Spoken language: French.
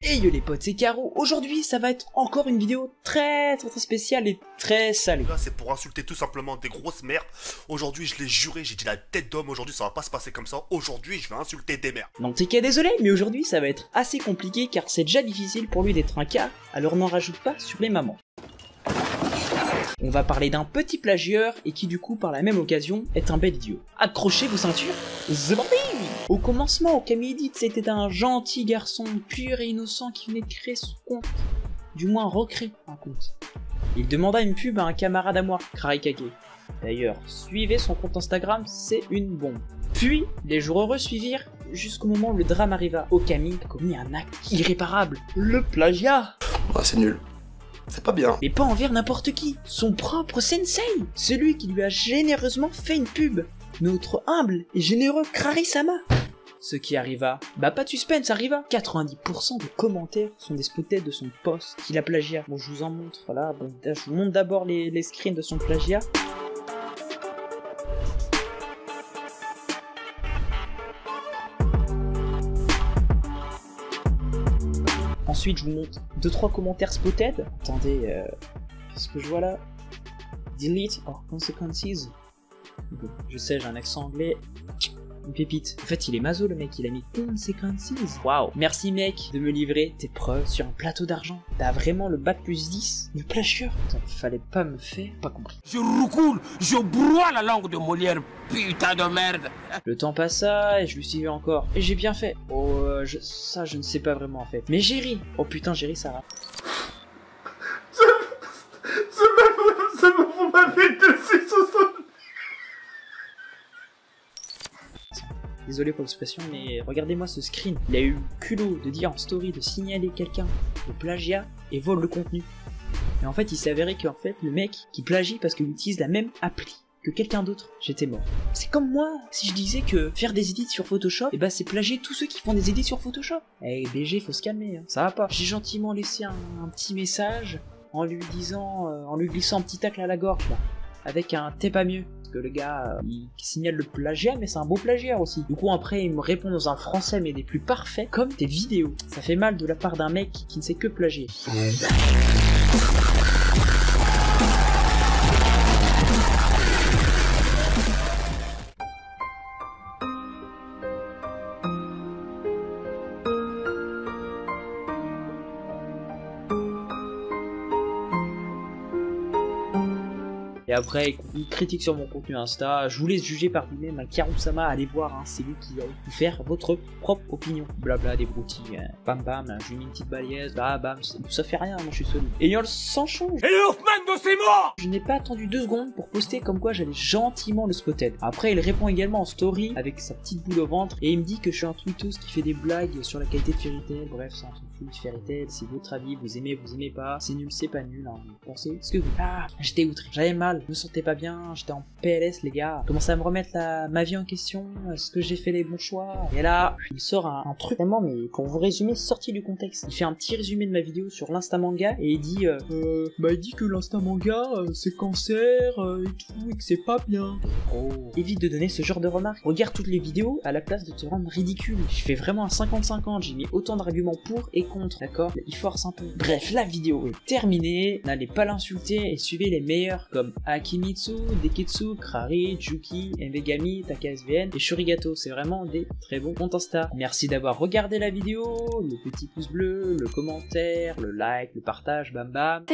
Hey yo les potes, c'est Caro. Aujourd'hui ça va être encore une vidéo très spéciale et très salée. Là c'est pour insulter tout simplement des grosses mères. Aujourd'hui je l'ai juré, j'ai dit la tête d'homme, aujourd'hui ça va pas se passer comme ça. Aujourd'hui je vais insulter des mères. Non TK désolé, mais aujourd'hui ça va être assez compliqué car c'est déjà difficile pour lui d'être un cas, alors n'en rajoute pas sur les mamans. On va parler d'un petit plagieur et qui du coup par la même occasion est un bel idiot. Accrochez vos ceintures, c'est parti. Au commencement, Camille dit que c'était un gentil garçon pur et innocent qui venait de créer son compte. Du moins recréer un compte. Il demanda une pub à un camarade à moi, Kraikage. D'ailleurs, suivez son compte Instagram, c'est une bombe. Puis, les jours heureux suivirent jusqu'au moment où le drame arriva. Okami a commis un acte irréparable, le plagiat. Ah, c'est nul. C'est pas bien. Mais pas envers n'importe qui, son propre sensei, celui qui lui a généreusement fait une pub, notre humble et généreux Krarisama. Ce qui arriva, bah pas de suspense, arriva. 90% des commentaires sont des spottets de son post qu'il a plagiat. Bon, je vous en montre là, bon, je vous montre d'abord les screens de son plagiat. Ensuite, je vous montre 2-3 commentaires spotted. Attendez, qu'est-ce que je vois là? Delete or consequences. Bon, je sais, j'ai un accent anglais. Une pépite. En fait, il est maso le mec, il a mis consequences. Waouh. Merci mec de me livrer tes preuves sur un plateau d'argent. T'as vraiment le bac plus 10 du plagieur. Fallait pas me faire, pas compris. Je roucoule, je broie la langue de Molière, putain de merde. Le temps passa et je lui suivais encore. Et j'ai bien fait. Oh, ça je ne sais pas vraiment en fait. Mais j'ai ri. Oh putain, j'ai ri Sarah. Vous m'avez dessus sur son... Désolé pour l'expression, mais regardez-moi ce screen. Il a eu le culot de dire en story de signaler quelqu'un de plagiat et vole le contenu. Et en fait, il s'est avéré qu'en fait, le mec qui plagie parce qu'il utilise la même appli que quelqu'un d'autre, j'étais mort. C'est comme moi, si je disais que faire des edits sur Photoshop, et bah c'est plagier tous ceux qui font des edits sur Photoshop. Eh BG, faut se calmer, hein. Ça va pas. J'ai gentiment laissé un petit message en lui disant, en lui glissant un petit tacle à la gorge là, avec un t'es pas mieux. Que le gars, il signale le plagiat, mais c'est un beau plagiat aussi. Du coup, après, il me répond dans un français, mais des plus parfaits, comme tes vidéos. Ça fait mal de la part d'un mec qui ne sait que plagier. Et après, il critique sur mon contenu Insta. Je vous laisse juger par vous-même. Un Karusama, allez voir, hein, c'est lui qui va vous faire votre propre opinion. Blabla, des broutilles. Bam bam, j'ai mis une petite balaise. Bah bam, ça fait rien, moi je suis solide. Et le sang change. Et le Hoffman de ses morts. Je n'ai pas attendu 2 secondes pour poster comme quoi j'allais gentiment le spotted. Après, il répond également en story avec sa petite boule au ventre. Et il me dit que je suis un tweetos qui fait des blagues sur la qualité de Fairy Tail. Bref, ça on s'en fout de Fairy Tail. C'est votre avis, vous aimez pas. C'est nul, c'est pas nul. Hein. Vous pensez ce que vous. Ah, j'étais outré. J'avais mal. Je me sentais pas bien, j'étais en PLS les gars. Commençais à me remettre ma vie en question, est-ce que j'ai fait les bons choix? Et là, il sort un truc vraiment, mais pour vous résumer, sorti du contexte. Il fait un petit résumé de ma vidéo sur l'Insta Manga et il dit il dit que l'Insta Manga c'est cancer et tout et que c'est pas bien. Oh. Évite de donner ce genre de remarques. Regarde toutes les vidéos à la place de te rendre ridicule. Je fais vraiment un 50-50, j'ai mis autant d'arguments pour et contre, d'accord? Il force un peu. Bref, la vidéo est terminée, n'allez pas l'insulter et suivez les meilleurs comme Akimitsu, Deketsu, Krari, Juki, Megami, TakaSVN et Shurigato. C'est vraiment des très bons comptes Insta. Merci d'avoir regardé la vidéo, le petit pouce bleu, le commentaire, le like, le partage, bam bam.